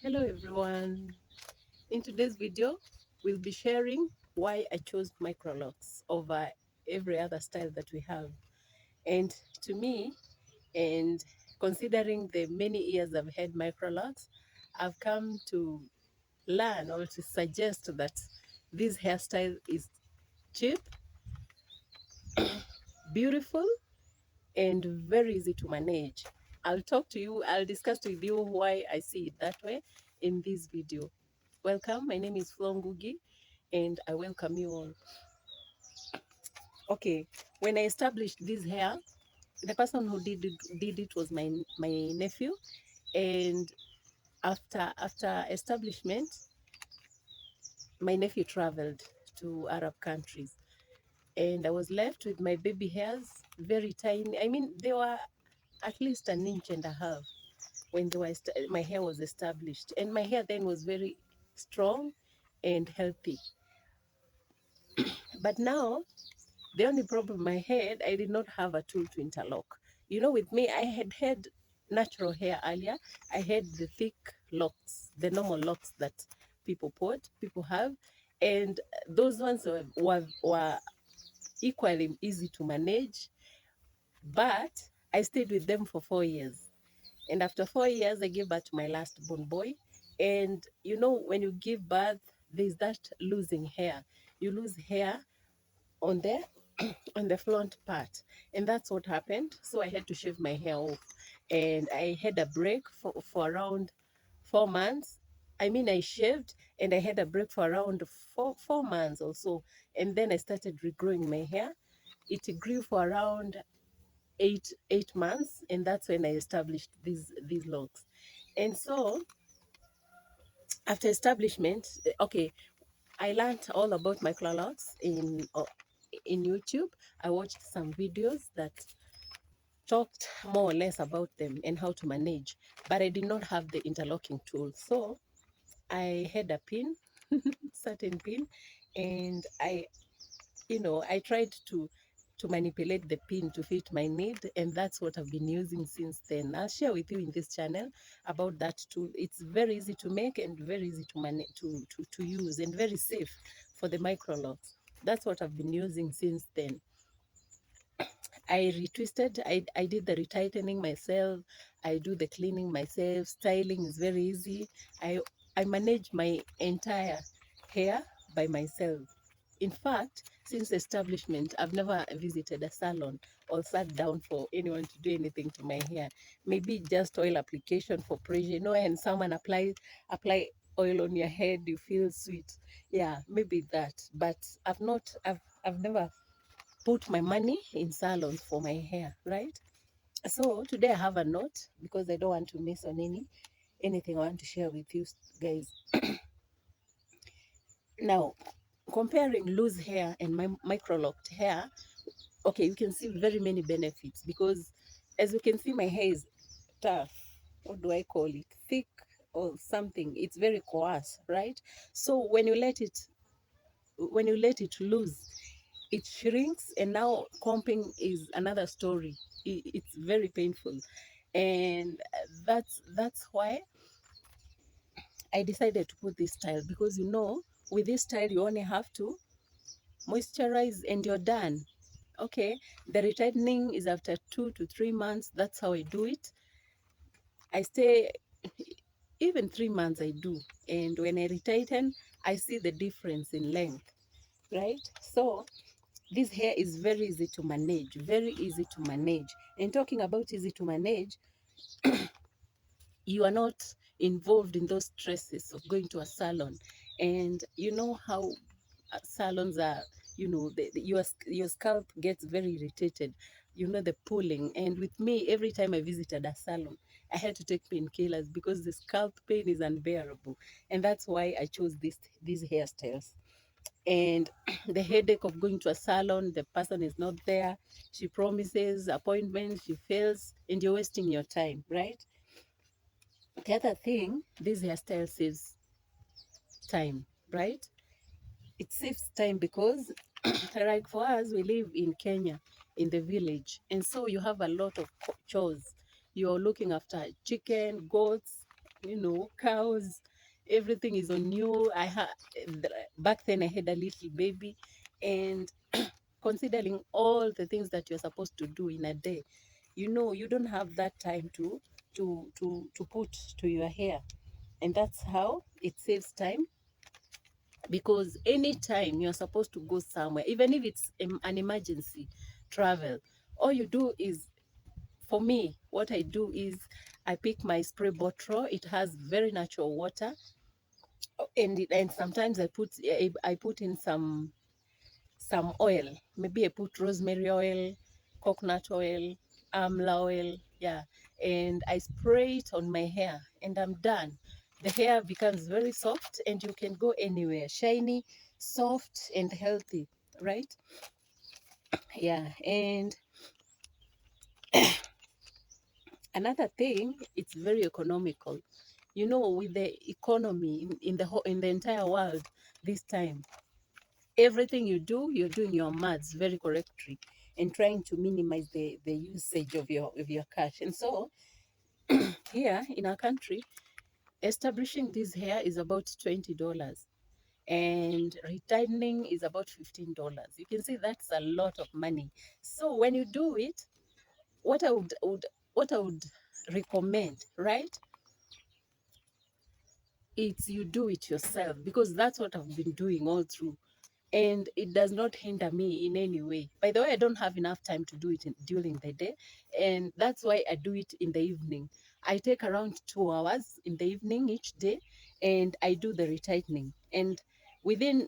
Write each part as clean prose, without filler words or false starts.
Hello everyone. In today's video, we'll be sharing why I chose Microlocks over every other style that we have. And to me, and considering the many years I've had Microlocks, I've come to learn or to suggest that this hairstyle is cheap, beautiful, and very easy to manage. I'll discuss with you why I see it that way in this video. Welcome, my name is Flongugi and I welcome you all. Okay, when I established this hair, the person who did it was my nephew, and after establishment, my nephew traveled to Arab countries, and I was left with my baby hairs, very tiny. I mean, they were at least an inch and a half when my hair was established, and my hair then was very strong and healthy. But now the only problem I had, I did not have a tool to interlock. You know, with me, I had natural hair earlier. I had the thick locks, the normal locks that people have, and those ones were equally easy to manage. But I stayed with them for 4 years, and after 4 years, I gave birth to my last born boy. And you know, when you give birth, there's that losing hair. You lose hair on the on the front part, and that's what happened. So I had to shave my hair off, and I had a break for around 4 months. I mean, I shaved and I had a break for around four months or so, and then I started regrowing my hair. It grew for around eight months, and that's when I established these locks. And so after establishment, okay, I learned all about microlocks in YouTube. I watched some videos that talked more or less about them and how to manage, but I did not have the interlocking tool. So I had a pin, certain pin, and I tried to manipulate the pin to fit my need, and that's what I've been using since then. I'll share with you in this channel about that tool. It's very easy to make and very easy to manage to use, and very safe for the microlocks. That's what I've been using since then. I retwisted, I did the retightening myself, I do the cleaning myself, styling is very easy. I, I manage my entire hair by myself. In fact, since establishment, I've never visited a salon or sat down for anyone to do anything to my hair. Maybe just oil application for pressure, and someone apply oil on your head, you feel sweet. Yeah, maybe that. But I've never put my money in salons for my hair, right? So today I have a note because I don't want to miss on anything I want to share with you guys. Now, comparing loose hair and my microlocked hair, okay, you can see very many benefits because as you can see, my hair is tough. What do I call it? Thick or something. It's very coarse, right? So when you let it loose, it shrinks, and now comping is another story. It's very painful, and that's why I decided to put this style, because with this style you only have to moisturize and you're done. Okay, the retightening is after 2 to 3 months. That's how I do it. I stay even 3 months I do, and when I retighten, I see the difference in length, right? So this hair is very easy to manage, very easy to manage. And talking about easy to manage, you are not involved in those stresses of going to a salon. And you know how salons are, your scalp gets very irritated, the pulling. And with me, every time I visited a salon, I had to take painkillers because the scalp pain is unbearable. And that's why I chose these hairstyles. And the headache of going to a salon, the person is not there, she promises appointment, she fails, and you're wasting your time, right? The other thing, this hairstyle saves time, right? It saves time because like for us, we live in Kenya, in the village, and so you have a lot of chores. You're looking after chicken, goats, cows, everything is on you. Back then I had a little baby, and considering all the things that you're supposed to do in a day, you don't have that time to put to your hair. And that's how it saves time, because anytime you're supposed to go somewhere, even if it's an emergency travel, all you do is, for me, what I do is I pick my spray bottle. It has very natural water, and sometimes I put in some oil. Maybe I put rosemary oil, coconut oil, amla oil, yeah, and I spray it on my hair, and I'm done. The hair becomes very soft, and you can go anywhere, shiny, soft, and healthy, right? Yeah, and another thing, it's very economical. With the economy in the entire world this time, everything you do, you're doing your maths very correctly and trying to minimize the usage of your cash. And so here in our country, establishing this hair is about $20, and retightening is about $15. You can see that's a lot of money. So when you do it, what I would recommend, right? It's you do it yourself, because that's what I've been doing all through. And it does not hinder me in any way. By the way, I don't have enough time to do it during the day, and that's why I do it in the evening. I take around 2 hours in the evening each day, and I do the retightening. And within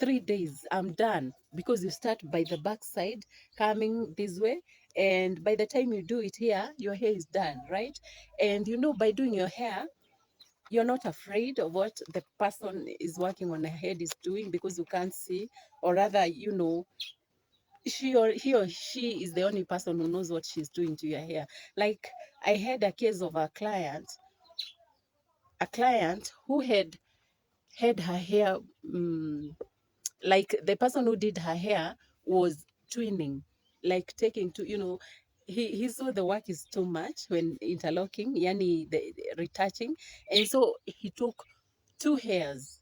3 days, I'm done, because you start by the back side, coming this way, and by the time you do it here, your hair is done, right? And by doing your hair, you're not afraid of what the person is working on the head is doing, because you can't see, or rather, he or she is the only person who knows what she's doing to your hair. Like, I had a case of a client who had her hair, like, the person who did her hair was twinning, like taking to, he saw the work is too much when interlocking, yani the retouching, and so he took two hairs,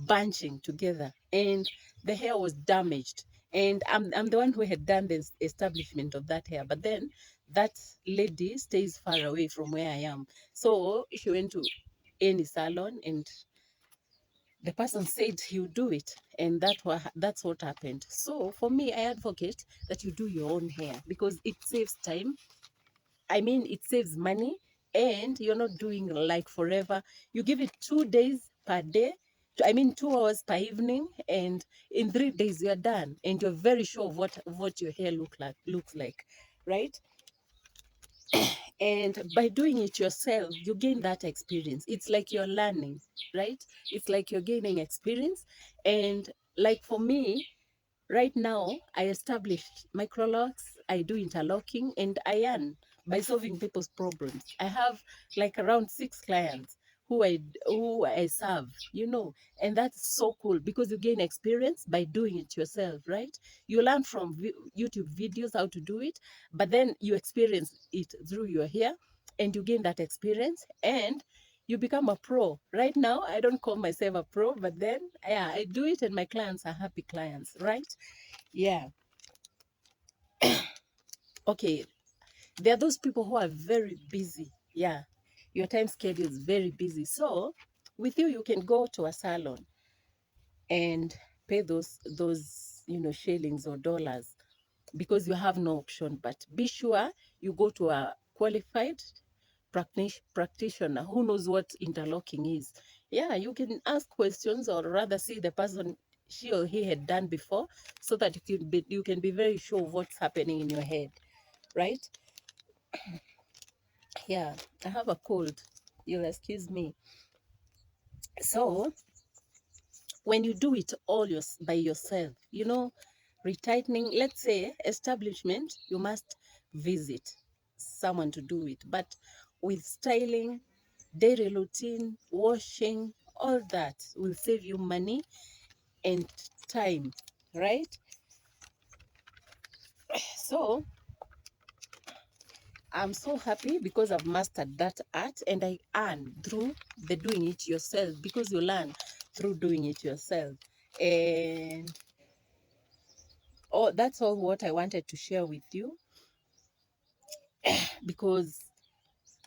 bunching together, and the hair was damaged. And I'm the one who had done the establishment of that hair, but then that lady stays far away from where I am. So she went to any salon, and the person said he would do it, and that's what happened. So for me, I advocate that you do your own hair, because it saves time. I mean, it saves money, and you're not doing like forever. You give it 2 days per day. I mean, 2 hours per evening, and in 3 days you're done, and you're very sure of what your hair looks like, right? And by doing it yourself, you gain that experience. It's like you're learning, right? It's like you're gaining experience. And like for me, right now, I established Microlocks, I do interlocking, and I earn by solving people's problems. I have like around 6 clients who I serve, and that's so cool, because you gain experience by doing it yourself, right? You learn from YouTube videos how to do it, but then you experience it through your hair, and you gain that experience, and you become a pro. Right now, I don't call myself a pro, but then, yeah, I do it, and my clients are happy clients, right? Yeah. Okay. There are those people who are very busy. Yeah. Your time schedule is very busy. So with you can go to a salon and pay those shillings or dollars, because you have no option. But be sure you go to a qualified practitioner who knows what interlocking is. Yeah, you can ask questions, or rather see the person she or he had done before, so that you can be very sure of what's happening in your head, right? Yeah, I have a cold. You'll excuse me. So when you do it by yourself, retightening, let's say establishment, you must visit someone to do it. But with styling, daily routine, washing, all that will save you money and time, right? So I'm so happy because I've mastered that art, and I earn through the doing it yourself, because you learn through doing it yourself. And oh, that's all what I wanted to share with you, because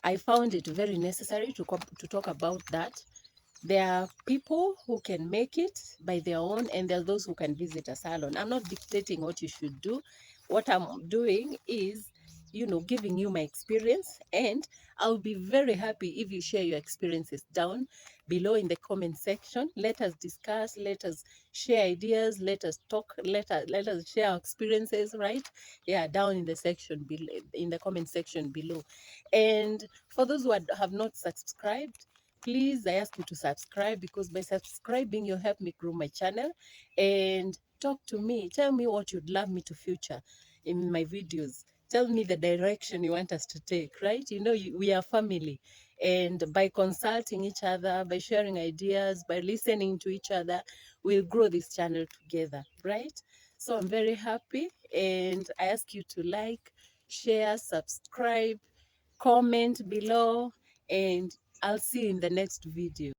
I found it very necessary to talk about that. There are people who can make it by their own, and there are those who can visit a salon. I'm not dictating what you should do. What I'm doing is, giving you my experience, and I'll be very happy if you share your experiences down below in the comment section. Let us discuss, let us share ideas, let us talk, let us share our experiences, right? Yeah, down in the section below, in the comment section below. And for those who have not subscribed, please, I ask you to subscribe, because by subscribing, you help me grow my channel. And talk to me. Tell me what you'd love me to feature in my videos. Tell me the direction you want us to take, right? We are family. And by consulting each other, by sharing ideas, by listening to each other, we'll grow this channel together, right? So I'm very happy. And I ask you to like, share, subscribe, comment below, and I'll see you in the next video.